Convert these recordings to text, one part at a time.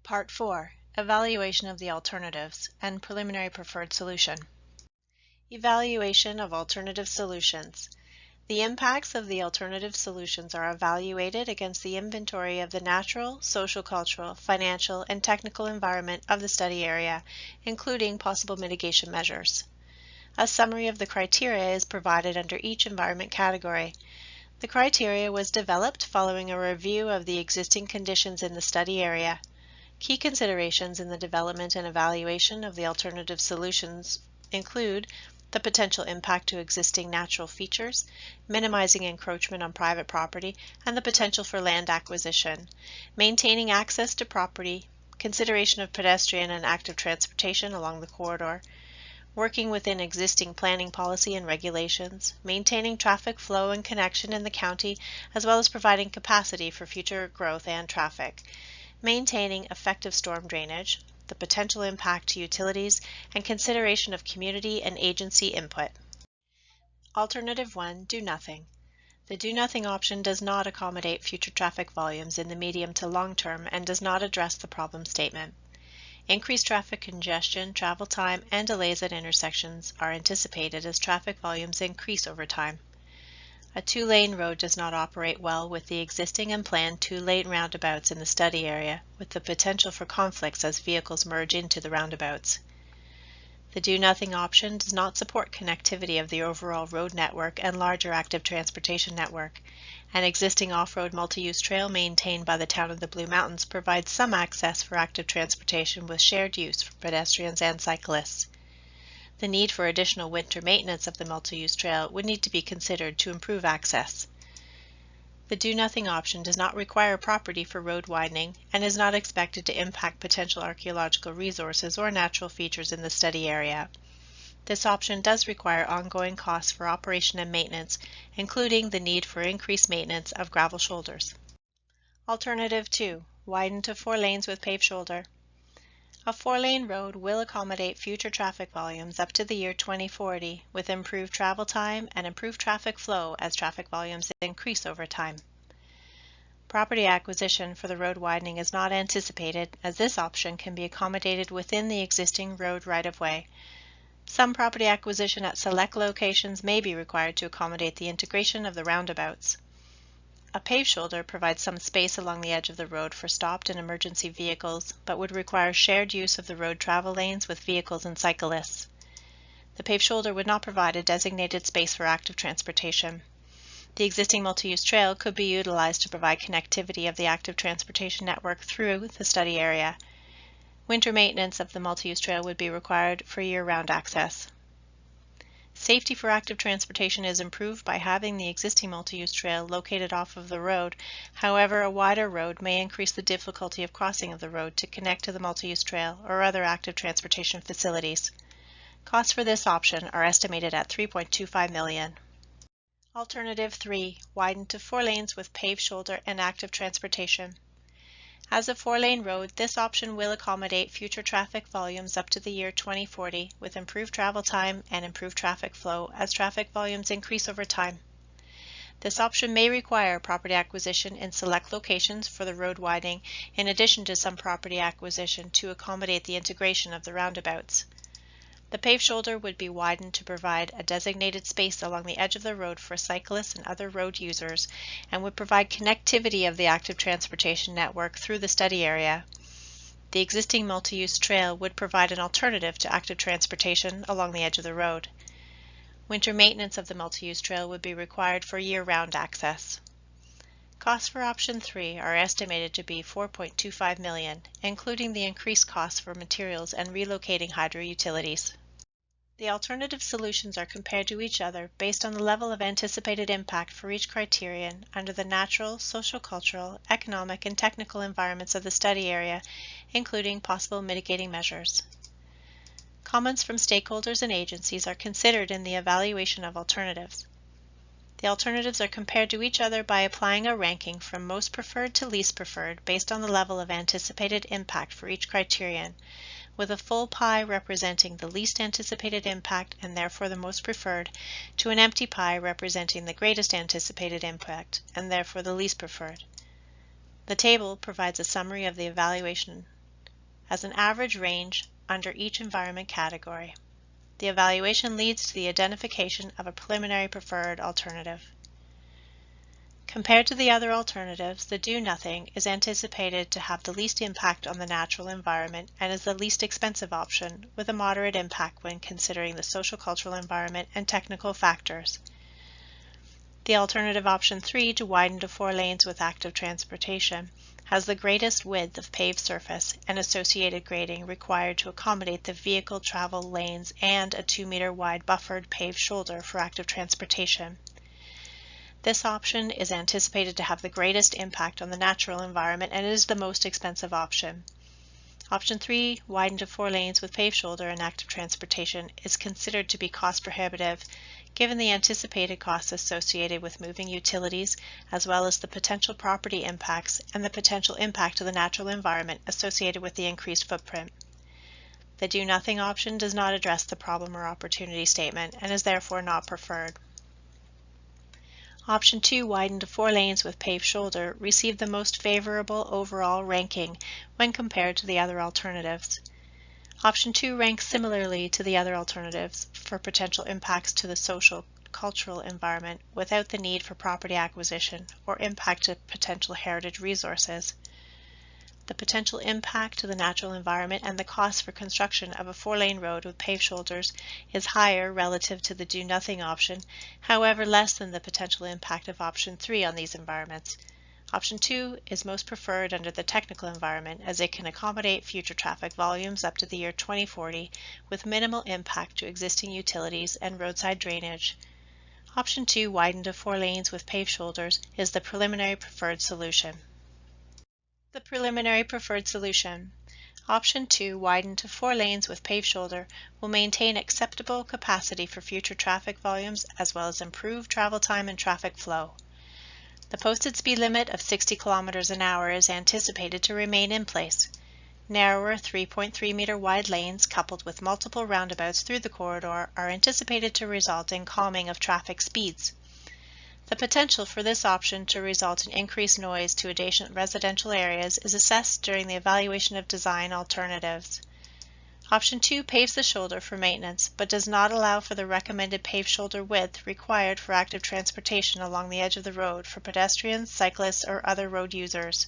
Part 4. Evaluation of the alternatives and preliminary preferred solution. Evaluation of alternative solutions. The impacts of the alternative solutions are evaluated against the inventory of the natural, social-cultural, financial, and technical environment of the study area, including possible mitigation measures. A summary of the criteria is provided under each environment category. The criteria was developed following a review of the existing conditions in the study area. Key considerations in the development and evaluation of the alternative solutions include the potential impact to existing natural features, minimizing encroachment on private property, and the potential for land acquisition, maintaining access to property, consideration of pedestrian and active transportation along the corridor, working within existing planning policy and regulations, maintaining traffic flow and connection in the county, as well as providing capacity for future growth and traffic, maintaining effective storm drainage, the potential impact to utilities, and consideration of community and agency input. Alternative 1. Do nothing. The do nothing option does not accommodate future traffic volumes in the medium to long term and does not address the problem statement. Increased traffic congestion, travel time, and delays at intersections are anticipated as traffic volumes increase over time. A two-lane road does not operate well with the existing and planned two-lane roundabouts in the study area, with the potential for conflicts as vehicles merge into the roundabouts. The do-nothing option does not support connectivity of the overall road network and larger active transportation network. An existing off-road multi-use trail maintained by the town of the Blue Mountains provides some access for active transportation with shared use for pedestrians and cyclists. The need for additional winter maintenance of the multi-use trail would need to be considered to improve access. The do-nothing option does not require property for road widening and is not expected to impact potential archaeological resources or natural features in the study area. This option does require ongoing costs for operation and maintenance, including the need for increased maintenance of gravel shoulders. Alternative 2. Widen to 4 lanes with paved shoulder. A 4-lane road will accommodate future traffic volumes up to the year 2040 with improved travel time and improved traffic flow as traffic volumes increase over time. Property acquisition for the road widening is not anticipated, as this option can be accommodated within the existing road right-of-way. Some property acquisition at select locations may be required to accommodate the integration of the roundabouts. A paved shoulder provides some space along the edge of the road for stopped and emergency vehicles, but would require shared use of the road travel lanes with vehicles and cyclists. The paved shoulder would not provide a designated space for active transportation. The existing multi-use trail could be utilized to provide connectivity of the active transportation network through the study area. Winter maintenance of the multi-use trail would be required for year-round access. Safety for active transportation is improved by having the existing multi-use trail located off of the road. However, a wider road may increase the difficulty of crossing of the road to connect to the multi-use trail or other active transportation facilities. Costs for this option are estimated at $3.25 million. Alternative 3. Widen to 4 lanes with paved shoulder and active transportation. As a 4-lane road, this option will accommodate future traffic volumes up to the year 2040 with improved travel time and improved traffic flow as traffic volumes increase over time. This option may require property acquisition in select locations for the road widening, in addition to some property acquisition to accommodate the integration of the roundabouts. The paved shoulder would be widened to provide a designated space along the edge of the road for cyclists and other road users and would provide connectivity of the active transportation network through the study area. The existing multi-use trail would provide an alternative to active transportation along the edge of the road. Winter maintenance of the multi-use trail would be required for year-round access. Costs for option 3 are estimated to be $4.25 million, including the increased costs for materials and relocating hydro utilities. The alternative solutions are compared to each other based on the level of anticipated impact for each criterion under the natural, social-cultural, economic, and technical environments of the study area, including possible mitigating measures. Comments from stakeholders and agencies are considered in the evaluation of alternatives. The alternatives are compared to each other by applying a ranking from most preferred to least preferred based on the level of anticipated impact for each criterion, with a full pie representing the least anticipated impact and therefore the most preferred, to an empty pie representing the greatest anticipated impact and therefore the least preferred. The table provides a summary of the evaluation as an average range under each environment category. The evaluation leads to the identification of a preliminary preferred alternative. Compared to the other alternatives, the do-nothing is anticipated to have the least impact on the natural environment and is the least expensive option, with a moderate impact when considering the social-cultural environment and technical factors. The alternative option 3, to widen to 4 lanes with active transportation, has the greatest width of paved surface and associated grading required to accommodate the vehicle travel lanes and a 2-meter wide buffered paved shoulder for active transportation. This option is anticipated to have the greatest impact on the natural environment and is the most expensive option. Option 3, widen to 4 lanes with paved shoulder and active transportation, is considered to be cost prohibitive given the anticipated costs associated with moving utilities, as well as the potential property impacts and the potential impact to the natural environment associated with the increased footprint. The do-nothing option does not address the problem or opportunity statement and is therefore not preferred. Option 2, widen to 4 lanes with paved shoulder, received the most favorable overall ranking when compared to the other alternatives. Option 2 ranks similarly to the other alternatives for potential impacts to the social cultural environment without the need for property acquisition or impact to potential heritage resources. The potential impact to the natural environment and the cost for construction of a 4-lane road with paved shoulders is higher relative to the do-nothing option, however less than the potential impact of option 3 on these environments. Option 2 is most preferred under the technical environment as it can accommodate future traffic volumes up to the year 2040 with minimal impact to existing utilities and roadside drainage. Option 2, widen to 4 lanes with paved shoulders, is the preliminary preferred solution. The preliminary preferred solution. Option 2, widen to 4 lanes with paved shoulder, will maintain acceptable capacity for future traffic volumes as well as improve travel time and traffic flow. The posted speed limit of 60 km an hour is anticipated to remain in place. Narrower 3.3-meter wide lanes coupled with multiple roundabouts through the corridor are anticipated to result in calming of traffic speeds. The potential for this option to result in increased noise to adjacent residential areas is assessed during the evaluation of design alternatives. Option 2 paves the shoulder for maintenance, but does not allow for the recommended paved shoulder width required for active transportation along the edge of the road for pedestrians, cyclists, or other road users.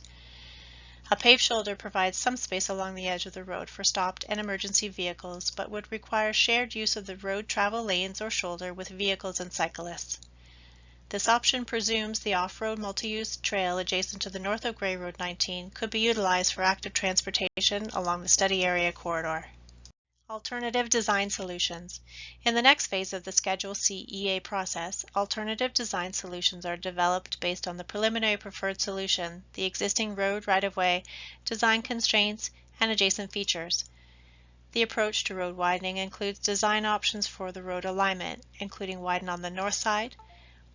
A paved shoulder provides some space along the edge of the road for stopped and emergency vehicles, but would require shared use of the road travel lanes or shoulder with vehicles and cyclists. This option presumes the off-road multi-use trail adjacent to the north of Grey Road 19 could be utilized for active transportation along the study area corridor. Alternative design solutions. In the next phase of the Schedule C EA process, alternative design solutions are developed based on the preliminary preferred solution, the existing road right-of-way, design constraints, and adjacent features. The approach to road widening includes design options for the road alignment, including widen on the north side,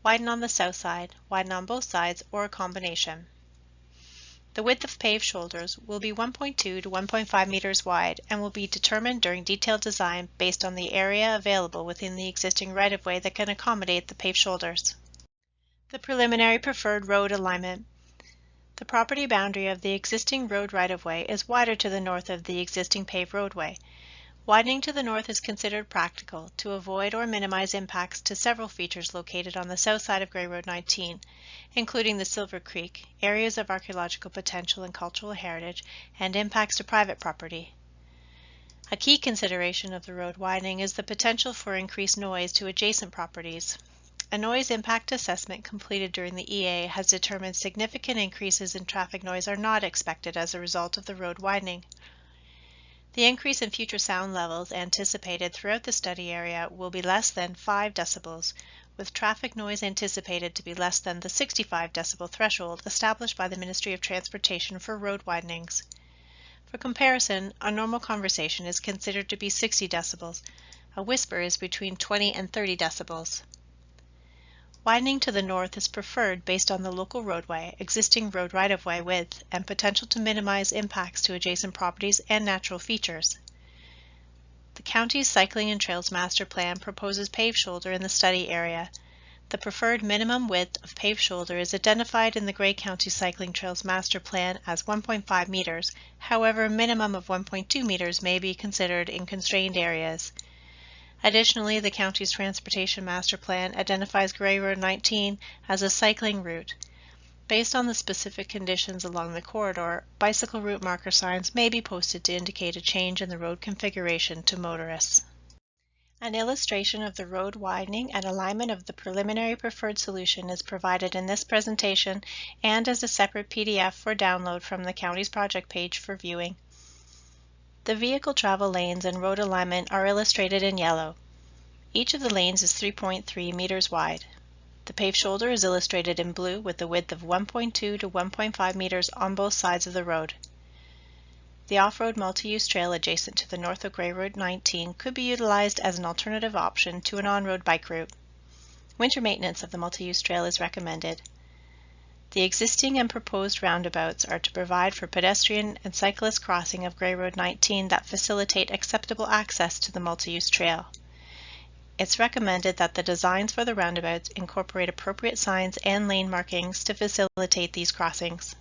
widen on the south side, widen on both sides, or a combination. The width of paved shoulders will be 1.2 to 1.5 meters wide and will be determined during detailed design based on the area available within the existing right-of-way that can accommodate the paved shoulders. The preliminary preferred road alignment. The property boundary of the existing road right-of-way is wider to the north of the existing paved roadway. Widening to the north is considered practical to avoid or minimize impacts to several features located on the south side of Grey Road 19, including the Silver Creek, areas of archaeological potential and cultural heritage, and impacts to private property. A key consideration of the road widening is the potential for increased noise to adjacent properties. A noise impact assessment completed during the EA has determined significant increases in traffic noise are not expected as a result of the road widening. The increase in future sound levels anticipated throughout the study area will be less than 5 decibels, with traffic noise anticipated to be less than the 65 decibel threshold established by the Ministry of Transportation for road widenings. For comparison, a normal conversation is considered to be 60 decibels. A whisper is between 20 and 30 decibels. Widening to the north is preferred based on the local roadway, existing road right-of-way width, and potential to minimize impacts to adjacent properties and natural features. The county's Cycling and Trails Master Plan proposes paved shoulder in the study area. The preferred minimum width of paved shoulder is identified in the Grey County Cycling Trails Master Plan as 1.5 meters. However, a minimum of 1.2 meters may be considered in constrained areas. Additionally, the county's Transportation Master Plan identifies Grey Road 19 as a cycling route. Based on the specific conditions along the corridor, bicycle route marker signs may be posted to indicate a change in the road configuration to motorists. An illustration of the road widening and alignment of the preliminary preferred solution is provided in this presentation and as a separate PDF for download from the county's project page for viewing. The vehicle travel lanes and road alignment are illustrated in yellow. Each of the lanes is 3.3 meters wide. The paved shoulder is illustrated in blue with a width of 1.2 to 1.5 meters on both sides of the road. The off-road multi-use trail adjacent to the north of Grey Road 19 could be utilized as an alternative option to an on-road bike route. Winter maintenance of the multi-use trail is recommended. The existing and proposed roundabouts are to provide for pedestrian and cyclist crossing of Grey Road 19 that facilitate acceptable access to the multi-use trail. It's recommended that the designs for the roundabouts incorporate appropriate signs and lane markings to facilitate these crossings.